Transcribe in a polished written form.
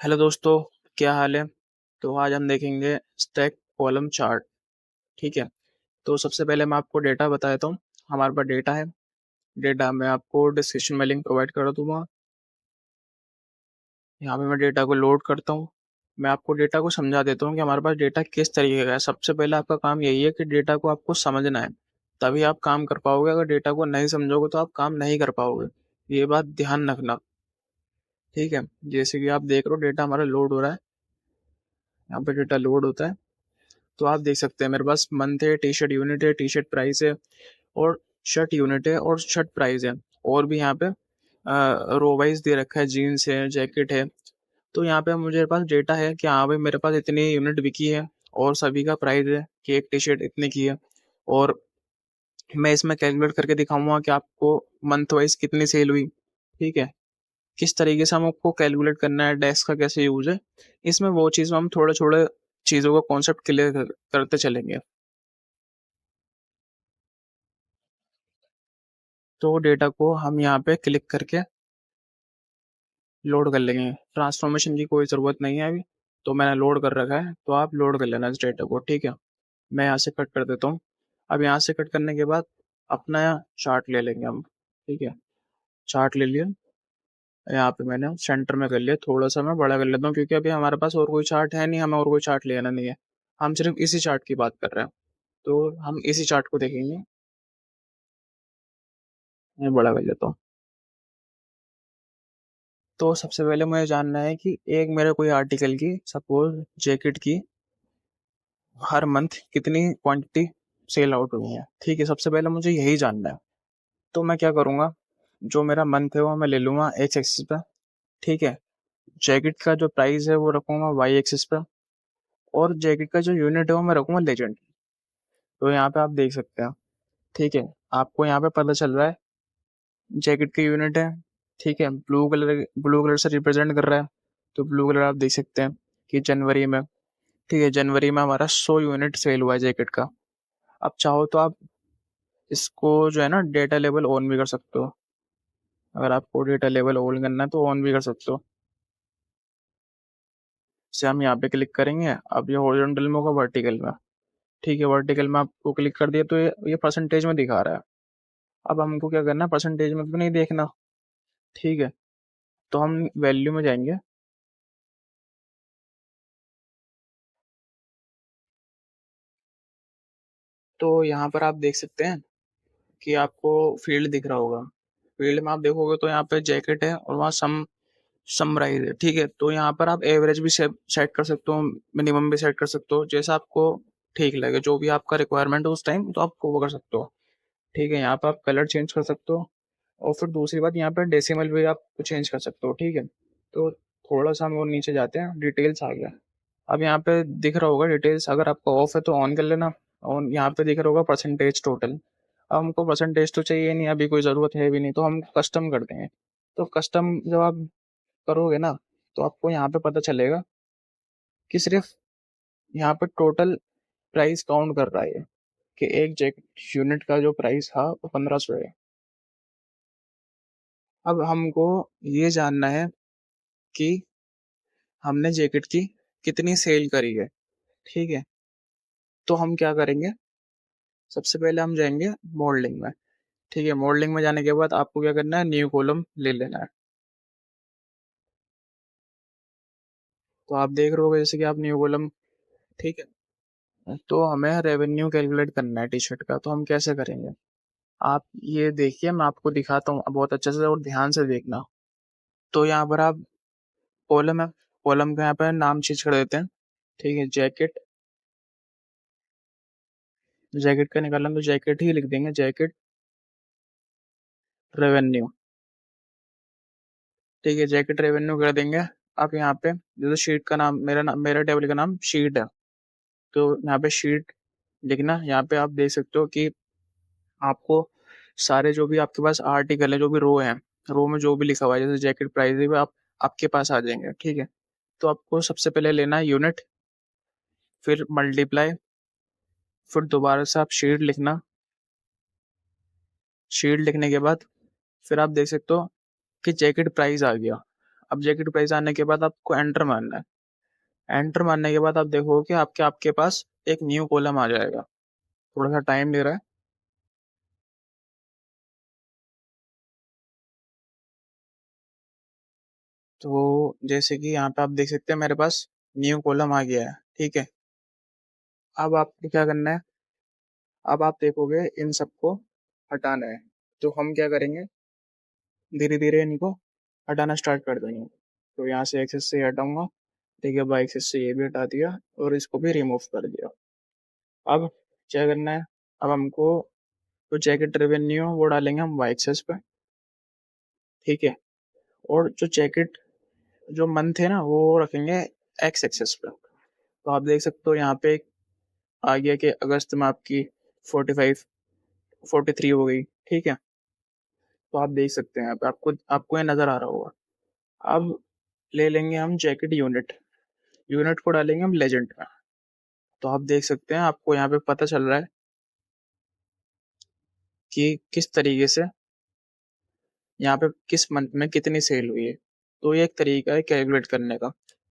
Hello दोस्तों, क्या हाल है। तो आज हम देखेंगे स्टैक कॉलम चार्ट। ठीक है। तो सबसे पहले मैं आपको डेटा बता देता हूँ। हमारे पास डेटा है। डेटा मैं आपको डिस्क्रिप्शन में लिंक प्रोवाइड कर दूंगा। यहाँ पे मैं डेटा को लोड करता हूँ। मैं आपको डेटा को समझा देता हूँ कि हमारे पास डेटा किस तरीके का है। सबसे पहले आपका काम यही है कि डेटा को आपको समझना है, तभी आप काम कर पाओगे। अगर डेटा को नहीं समझोगे तो आप काम नहीं कर पाओगे। ये बात ध्यान रखना। ठीक है। जैसे कि आप देख रहे हो डेटा हमारा लोड हो रहा है। यहाँ पे डेटा लोड होता है तो आप देख सकते हैं मेरे पास मंथ है, टी शर्ट यूनिट है, टी शर्ट प्राइस है, और शर्ट यूनिट है और शर्ट प्राइस है। और भी यहाँ पे रो वाइज दे रखा है, जीन्स है, जैकेट है। तो यहाँ पे मुझे पास डेटा है कि हाँ भाई मेरे पास इतनी यूनिट बिकी है और सभी का प्राइस है कि एक टी शर्ट इतने की है। और मैं इसमें कैलकुलेट करके दिखाऊंगा कि आपको मंथ वाइज कितनी सेल हुई। ठीक है। किस तरीके से हम आपको कैलकुलेट करना है, डेस्क का कैसे यूज है, इसमें वो चीज़ में हम थोड़े थोड़े चीज़ों का कॉन्सेप्ट क्लियर करते चलेंगे। तो डेटा को हम यहाँ पे क्लिक करके लोड कर लेंगे। ट्रांसफॉर्मेशन की कोई ज़रूरत नहीं है अभी। तो मैंने लोड कर रखा है, तो आप लोड कर लेना इस डेटा को। ठीक है। मैं यहाँ से कट कर देता हूँ। अब यहाँ से कट करने के बाद अपना चार्ट ले लेंगे हम। ठीक है। चार्ट ले लिया। यहाँ पे मैंने सेंटर में कर लिया। थोड़ा सा मैं बड़ा कर लेता हूँ क्योंकि अभी हमारे पास और कोई चार्ट है नहीं, हमें और कोई चार्ट लेना नहीं है। हम सिर्फ इसी चार्ट की बात कर रहे हैं। तो हम इसी चार्ट को देखेंगे। मैं बड़ा कर लेता हूँ। तो सबसे पहले मुझे जानना है कि एक मेरे कोई आर्टिकल की, सपोज जैकेट की, हर मंथ कितनी क्वांटिटी सेल आउट हुई है। ठीक है। सबसे पहले मुझे यही जानना है। तो मैं क्या करूँगा, जो मेरा मंथ है वो मैं ले लूँगा एक्स एक्सिस पे। ठीक है। जैकेट का जो प्राइस है वो रखूँगा वाई एक्सिस पे। और जैकेट का जो यूनिट है वो मैं रखूँगा लेजेंड। तो यहाँ पे आप देख सकते हैं। ठीक है। आपको यहाँ पे पता चल रहा है जैकेट की यूनिट है। ठीक है। ब्लू कलर से रिप्रेजेंट कर रहा है। तो ब्लू कलर आप देख सकते हैं कि जनवरी में, ठीक है, जनवरी में हमारा 100 यूनिट सेल हुआ है जैकेट का। अब चाहो तो आप इसको जो है ना डेटा लेवल ऑन भी कर सकते हो। अगर आपको डेटा लेवल ऑन करना है तो ऑन भी कर सकते हो। जैसे हम यहाँ पे क्लिक करेंगे, अब ये हॉरिजॉन्टल में होगा, वर्टिकल में। ठीक है। वर्टिकल में आपको क्लिक कर दिया तो ये परसेंटेज में दिखा रहा है। अब हमको क्या करना है, परसेंटेज में तो नहीं देखना। ठीक है। तो हम वैल्यू में जाएंगे। तो यहाँ पर आप देख सकते हैं कि आपको फील्ड दिख रहा होगा। फील्ड में आप देखोगे तो यहाँ पे जैकेट है और वहाँ समराइज है। ठीक है। तो यहाँ पर आप एवरेज भी सेट कर सकते हो, मिनिमम भी सेट कर सकते हो, जैसा आपको ठीक लगे, जो भी आपका रिक्वायरमेंट हो उस टाइम, तो आप वो कर सकते हो। ठीक है। यहाँ पर आप कलर चेंज कर सकते हो। और फिर दूसरी बात, यहाँ पर डेसिमल भी आप चेंज कर सकते हो। ठीक है। तो थोड़ा सा हम और नीचे जाते हैं, डिटेल्स आ गया। अब यहाँ पे दिख रहा होगा डिटेल्स, अगर आपका ऑफ है तो ऑन कर लेना। और यहाँ पे दिख रहा होगा परसेंटेज टोटल। अब हमको परसेंटेज तो चाहिए नहीं, अभी कोई ज़रूरत है भी नहीं, तो हम कस्टम कर देंगे। तो कस्टम जब आप करोगे ना, तो आपको यहाँ पे पता चलेगा कि सिर्फ यहाँ पे टोटल प्राइस काउंट कर रहा है कि एक जैकेट यूनिट का जो प्राइस था वो 1500 है। अब हमको ये जानना है कि हमने जैकेट की कितनी सेल करी है। ठीक है। तो हम क्या करेंगे, सबसे पहले हम जाएंगे मॉडलिंग में। ठीक है। मॉडलिंग में जाने के बाद आपको क्या करना है, न्यू कॉलम ले लेना है। तो आप देख रहे हो जैसे कि आप न्यू कॉलम। ठीक है। तो हमें रेवेन्यू कैलकुलेट करना है टी शर्ट का, तो हम कैसे करेंगे, आप ये देखिए, मैं आपको दिखाता हूँ बहुत अच्छे से और ध्यान से देखना। तो यहाँ पर आप कॉलम है, कॉलम का यहाँ पर नाम चेंज कर देते हैं। ठीक है। जैकेट, जैकेट का निकालना तो जैकेट ही लिख देंगे, जैकेट रेवेन्यू। ठीक है। जैकेट रेवेन्यू कर देंगे। आप यहाँ पे जैसे शीट का नाम, मेरा टेबल का नाम शीट है, तो यहाँ पे शीट लिखना। यहाँ पे आप देख सकते हो कि आपको सारे जो भी आपके पास आर्टिकल है, जो भी रो है, रो में जो भी लिखा हुआ है जैसे जैकेट प्राइस है, वो आप आपके पास आ जाएंगे। ठीक है। तो आपको सबसे पहले लेना है यूनिट, फिर मल्टीप्लाई, फिर दोबारा से आप शीट लिखना। शीट लिखने के बाद फिर आप देख सकते हो कि जैकेट प्राइस आ गया। अब जैकेट प्राइस आने के बाद आपको एंटर मारना है। एंटर मारने के बाद आप देखोगे कि आपके आपके पास एक न्यू कॉलम आ जाएगा। थोड़ा सा टाइम ले रहा है। तो जैसे कि यहाँ पे आप देख सकते हैं मेरे पास न्यू कॉलम आ गया है, ठीक है। अब आपको क्या करना है, अब आप देखोगे इन सबको हटाना है। तो हम क्या करेंगे, धीरे धीरे इनको हटाना स्टार्ट कर देंगे। तो यहाँ से एक्सेस से हटाऊंगा, ठीक है, बाई एक्सेस से ये भी हटा दिया और इसको भी रिमूव कर दिया। अब क्या करना है, अब हमको जो जैकेट रेवेन्यू वो डालेंगे हम वाई एक्सेस पे, ठीक है। और जो जैकेट जो मंथ है ना वो रखेंगे एक्स एक्सेस पे। तो आप देख सकते हो यहाँ पे आ गया कि अगस्त में आपकी 45 43 हो गई, ठीक है। तो आप देख सकते हैं यहाँ पे आपको आपको ये नजर आ रहा होगा। अब ले लेंगे हम जैकेट यूनिट, यूनिट को डालेंगे हम लेजेंड में। तो आप देख सकते हैं आपको यहाँ पे पता चल रहा है कि किस तरीके से यहाँ पे किस मंथ में कितनी सेल हुई है। तो ये एक तरीका है कैलकुलेट करने का।